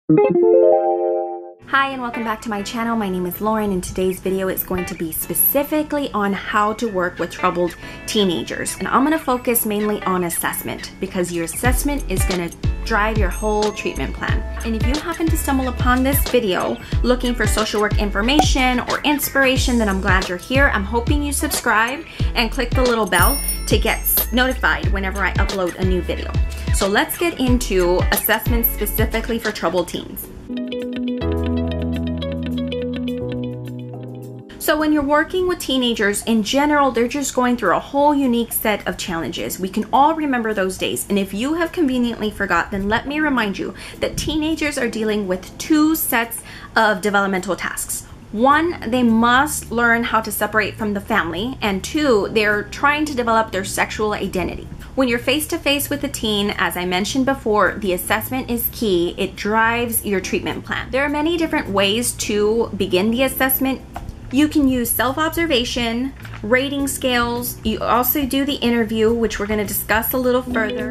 Hi and welcome back to my channel. My name is Lauren and today's video is going to be specifically on how to work with troubled teenagers. And I'm going to focus mainly on assessment because your assessment is going to drive your whole treatment plan. And if you happen to stumble upon this video looking for social work information or inspiration, then I'm glad you're here. I'm hoping you subscribe and click the little bell to get notified whenever I upload a new video. So let's get into assessments specifically for troubled teens. So when you're working with teenagers in general, they're just going through a whole unique set of challenges. We can all remember those days. And if you have conveniently forgot, then let me remind you that teenagers are dealing with two sets of developmental tasks. One, they must learn how to separate from the family. And two, they're trying to develop their sexual identity. When you're face to face with a teen, as I mentioned before, the assessment is key. It drives your treatment plan. There are many different ways to begin the assessment. You can use self-observation, rating scales. You also do the interview, which we're going to discuss a little further.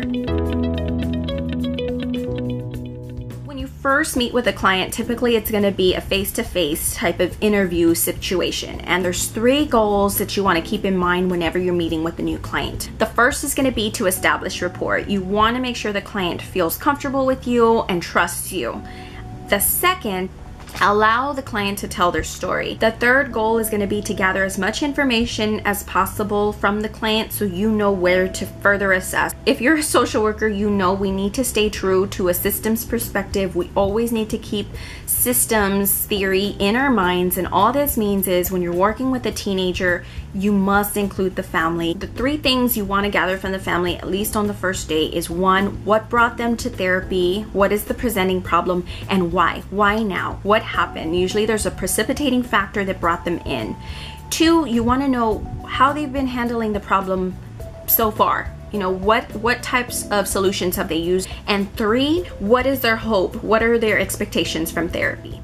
When you first meet with a client, typically it's going to be a face-to-face type of interview situation. And there's three goals that you want to keep in mind whenever you're meeting with a new client. The first is going to be to establish rapport. You want to make sure the client feels comfortable with you and trusts you. The second, allow the client to tell their story. The third goal is going to be to gather as much information as possible from the client so you know where to further assess. If you're a social worker, you know we need to stay true to a systems perspective. We always need to keep systems theory in our minds, and all this means is when you're working with a teenager, you must include the family. The three things you want to gather from the family, at least on the first day, is one, what brought them to therapy? What is the presenting problem? And why? Why now? What happened? Usually there's a precipitating factor that brought them in. Two, you want to know how they've been handling the problem so far. You know, what types of solutions have they used? And three, what is their hope? What are their expectations from therapy?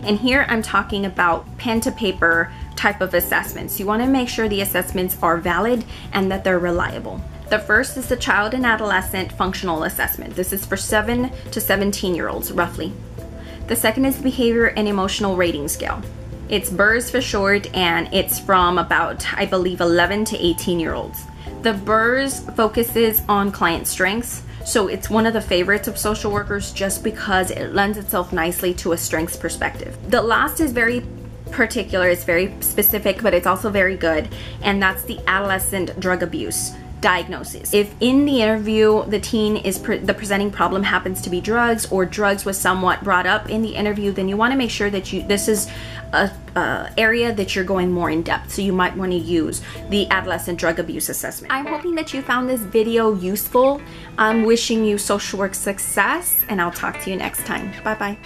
And here I'm talking about pen to paper type of assessments. You want to make sure the assessments are valid and that they're reliable. The first is the child and adolescent functional assessment. This is for 7 to 17-year-olds, roughly. The second is the behavior and emotional rating scale. It's BERS for short, and it's from about, I believe, 11 to 18-year-olds. The BERS focuses on client strengths, so it's one of the favorites of social workers just because it lends itself nicely to a strengths perspective. The last is very particular, it's very specific, but it's also very good, and that's the adolescent drug abuse diagnosis. If in the interview the teen is the presenting problem happens to be drugs, or drugs was somewhat brought up in the interview, then you want to make sure that this is a area that you're going more in depth, so you might want to use the adolescent drug abuse assessment. I'm hoping that you found this video useful. I'm wishing you social work success, and I'll talk to you next time. Bye bye.